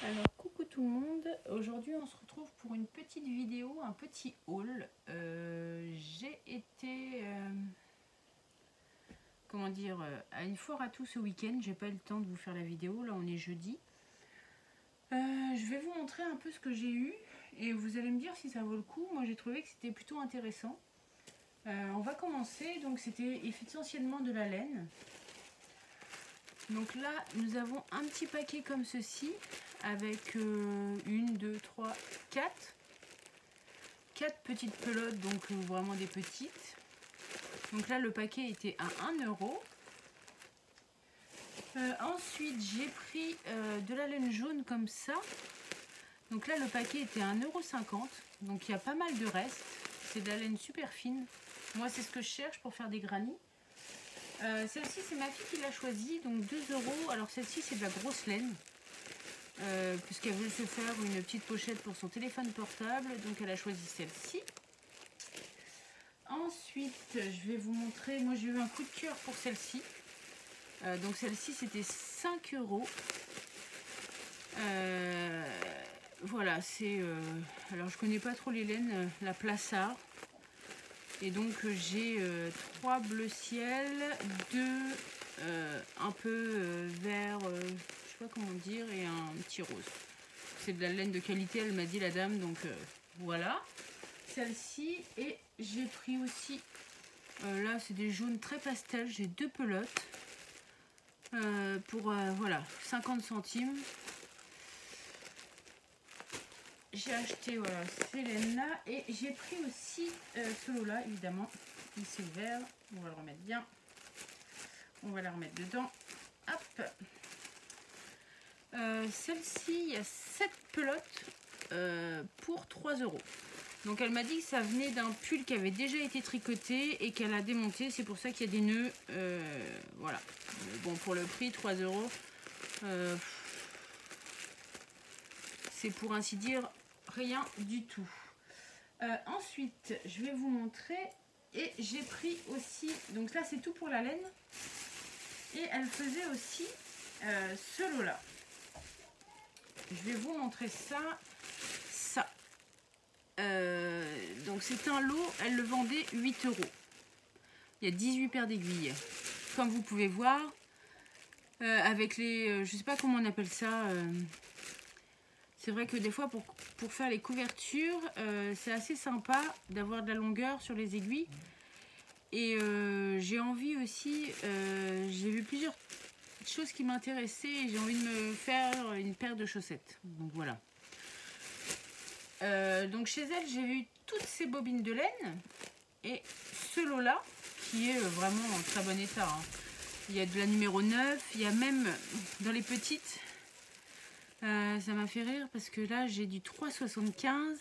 Alors coucou tout le monde, aujourd'hui on se retrouve pour une petite vidéo, un petit haul. J'ai été à une foire à tout ce week-end, j'ai pas eu le temps de vous faire la vidéo, là on est jeudi. Je vais vous montrer un peu ce que j'ai eu et vous allez me dire si ça vaut le coup. Moi j'ai trouvé que c'était plutôt intéressant. On va commencer, donc c'était essentiellement de la laine. Donc là nous avons un petit paquet comme ceci avec 1, 2, 3, 4 petites pelotes, donc vraiment des petites. Donc là le paquet était à 1 euro. Ensuite j'ai pris de la laine jaune comme ça. Donc là le paquet était à 1,50 €. Donc il y a pas mal de restes. C'est de la laine super fine. Moi c'est ce que je cherche pour faire des granits. Celle-ci c'est ma fille qui l'a choisie, donc 2 €. Alors celle-ci c'est de la grosse laine. Puisqu'elle veut se faire une petite pochette pour son téléphone portable, donc elle a choisi celle-ci. Ensuite je vais vous montrer, moi j'ai eu un coup de cœur pour celle-ci. Donc celle-ci c'était 5 €. Voilà, c'est alors je connais pas trop les laines, la Plassard. Et donc j'ai 3 bleu ciel, 2 un peu vert, je sais pas comment dire, et un petit rose. C'est de la laine de qualité, elle m'a dit la dame, donc voilà. Celle-ci, et j'ai pris aussi, là c'est des jaunes très pastel, j'ai 2 pelotes pour voilà 50 centimes. J'ai acheté voilà, ces laines-là et j'ai pris aussi ce lot-là, évidemment. Ici le vert, on va le remettre bien. On va la remettre dedans. Hop. Celle-ci, il y a 7 pelotes pour 3 €. Donc elle m'a dit que ça venait d'un pull qui avait déjà été tricoté et qu'elle a démonté. C'est pour ça qu'il y a des nœuds. Voilà. Bon, pour le prix, 3 €. C'est pour ainsi dire rien du tout. Ensuite, je vais vous montrer. Et j'ai pris aussi, donc là c'est tout pour la laine. Et elle faisait aussi ce lot là. Je vais vous montrer ça. Donc c'est un lot, elle le vendait 8 €. Il y a 18 paires d'aiguilles. Comme vous pouvez voir, avec les, je sais pas comment on appelle ça. C'est vrai que des fois pour faire les couvertures, c'est assez sympa d'avoir de la longueur sur les aiguilles. Et j'ai envie aussi, j'ai vu plusieurs choses qui m'intéressaient et j'ai envie de me faire une paire de chaussettes. Donc voilà. Donc chez elle, j'ai eu toutes ces bobines de laine et ce lot-là qui est vraiment en très bon état. Hein. Il y a de la numéro 9, il y a même dans les petites. Ça m'a fait rire parce que là j'ai du 3,75,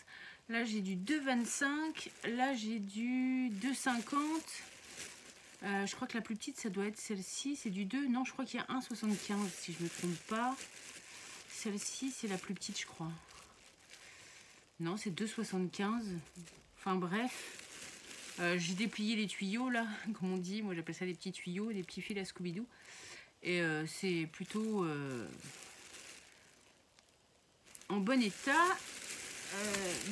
là j'ai du 2,25, là j'ai du 2,50. Je crois que la plus petite ça doit être celle-ci, c'est du 2, non je crois qu'il y a 1,75 si je ne me trompe pas. Celle-ci c'est la plus petite je crois. Non c'est 2,75. Enfin bref. J'ai déplié les tuyaux là, comme on dit, moi j'appelle ça des petits tuyaux, des petits fils à Scooby-Doo. Et c'est plutôt en bon état.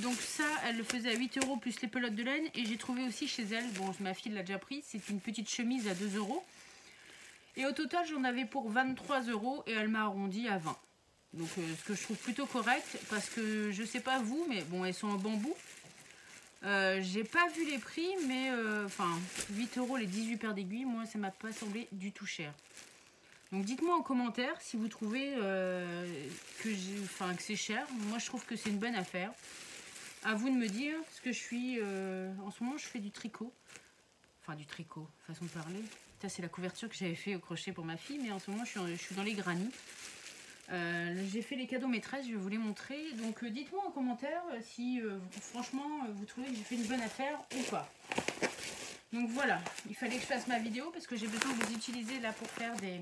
Donc ça elle le faisait à 8 € plus les pelotes de laine. Et j'ai trouvé aussi chez elle, bon ma fille l'a déjà pris, c'est une petite chemise à 2 €. Et au total j'en avais pour 23 € et elle m'a arrondi à 20. Donc ce que je trouve plutôt correct, parce que je sais pas vous, mais bon elles sont en bambou. J'ai pas vu les prix, mais enfin 8 € les 18 paires d'aiguilles, moi ça m'a pas semblé du tout cher. Donc dites-moi en commentaire si vous trouvez que c'est cher. Moi je trouve que c'est une bonne affaire. À vous de me dire, parce que je suis en ce moment je fais du tricot. Enfin du tricot, façon de parler. Ça c'est la couverture que j'avais fait au crochet pour ma fille, mais en ce moment je suis dans les granits. J'ai fait les cadeaux maîtresses, je vais vous les montrer. Donc dites-moi en commentaire si franchement vous trouvez que j'ai fait une bonne affaire ou pas. Donc voilà, il fallait que je fasse ma vidéo parce que j'ai besoin de vous utiliser là pour faire des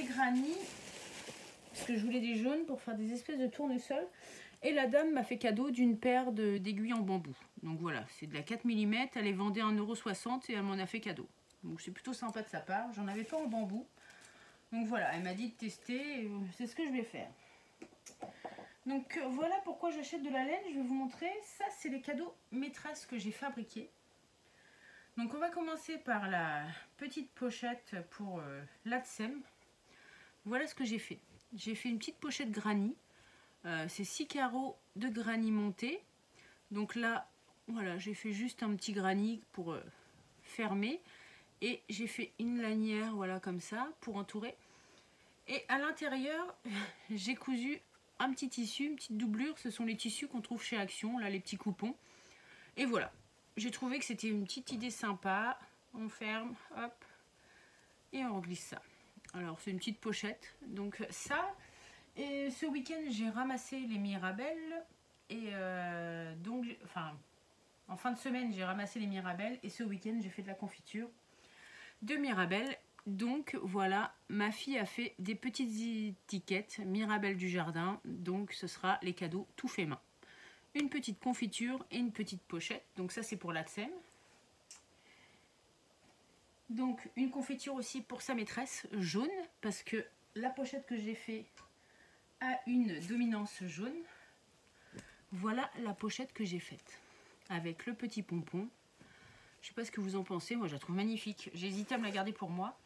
granits. Parce que je voulais des jaunes pour faire des espèces de tournesol. Et la dame m'a fait cadeau d'une paire d'aiguilles en bambou. Donc voilà, c'est de la 4 mm, elle les vendait à 1,60 € et elle m'en a fait cadeau. Donc c'est plutôt sympa de sa part. J'en avais pas en bambou. Donc voilà, elle m'a dit de tester, c'est ce que je vais faire. Donc voilà pourquoi j'achète de la laine, je vais vous montrer. Ça, c'est les cadeaux maîtresses que j'ai fabriqués. Donc on va commencer par la petite pochette pour l'ATSEM. Voilà ce que j'ai fait. J'ai fait une petite pochette granny. C'est 6 carreaux de granny montés. Donc là, voilà, j'ai fait juste un petit granny pour fermer. Et j'ai fait une lanière, voilà, comme ça, pour entourer. Et à l'intérieur, j'ai cousu un petit tissu, une petite doublure. Ce sont les tissus qu'on trouve chez Action, là, les petits coupons. Et voilà, j'ai trouvé que c'était une petite idée sympa. On ferme, hop, et on glisse ça. Alors, c'est une petite pochette. Donc ça, et ce week-end, j'ai ramassé les Mirabelles. Et donc, enfin, en fin de semaine, j'ai ramassé les Mirabelles. Et ce week-end, j'ai fait de la confiture de Mirabelle. Donc voilà, ma fille a fait des petites étiquettes Mirabelle du jardin. Donc ce sera les cadeaux tout fait main. Une petite confiture et une petite pochette. Donc ça c'est pour l'ATSEM. Donc une confiture aussi pour sa maîtresse jaune. Parce que la pochette que j'ai fait a une dominance jaune. Voilà la pochette que j'ai faite. Avec le petit pompon. Je sais pas ce que vous en pensez, moi je la trouve magnifique. J'ai hésité à me la garder pour moi.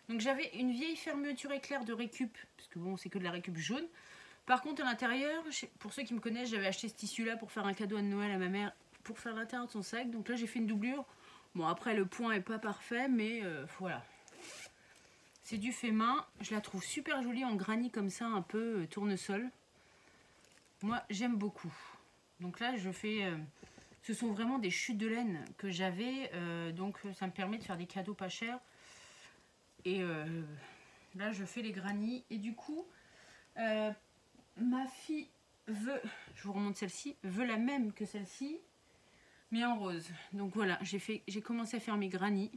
Donc j'avais une vieille fermeture éclair de récup, parce que bon c'est que de la récup jaune. Par contre à l'intérieur, pour ceux qui me connaissent, j'avais acheté ce tissu là pour faire un cadeau à Noël à ma mère, pour faire l'intérieur de son sac. Donc là j'ai fait une doublure. Bon après le point est pas parfait, mais voilà. C'est du fait main, je la trouve super jolie en granny comme ça, un peu tournesol. Moi j'aime beaucoup. Donc là je fais... ce sont vraiment des chutes de laine que j'avais, donc ça me permet de faire des cadeaux pas chers. Et là je fais les granny et du coup ma fille veut, je vous remonte celle-ci, veut la même que celle-ci mais en rose. Donc voilà, j'ai commencé à faire mes granny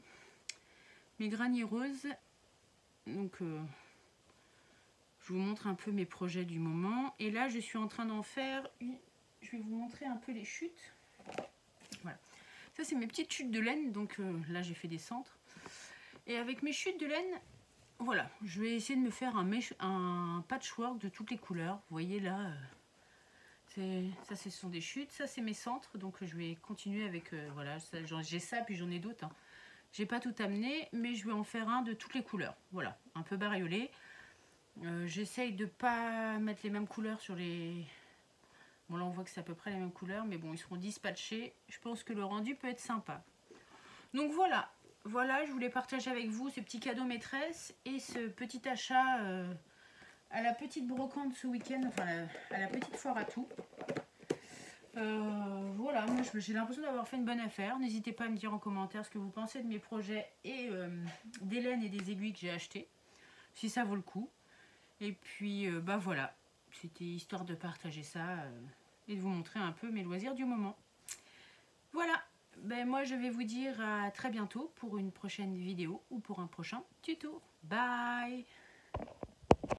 roses. Donc je vous montre un peu mes projets du moment. Et là je suis en train d'en faire une, je vais vous montrer un peu les chutes. Voilà, ça c'est mes petites chutes de laine. Donc là j'ai fait des centres. Et avec mes chutes de laine, voilà, je vais essayer de me faire un patchwork de toutes les couleurs. Vous voyez là, ça ce sont des chutes, ça c'est mes centres. Donc je vais continuer avec, voilà, j'ai ça, puis j'en ai d'autres. Hein. J'ai pas tout amené, mais je vais en faire un de toutes les couleurs. Voilà, un peu bariolé. J'essaye de pas mettre les mêmes couleurs sur les... Bon là on voit que c'est à peu près les mêmes couleurs, mais bon ils seront dispatchés. Je pense que le rendu peut être sympa. Donc voilà. Voilà, je voulais partager avec vous ce petit cadeau maîtresse et ce petit achat à la petite brocante ce week-end, enfin à la petite foire à tout. Voilà, moi j'ai l'impression d'avoir fait une bonne affaire. N'hésitez pas à me dire en commentaire ce que vous pensez de mes projets et des laines et des aiguilles que j'ai achetées, si ça vaut le coup. Et puis bah voilà, c'était histoire de partager ça et de vous montrer un peu mes loisirs du moment. Voilà. Ben moi je vais vous dire à très bientôt pour une prochaine vidéo ou pour un prochain tuto. Bye!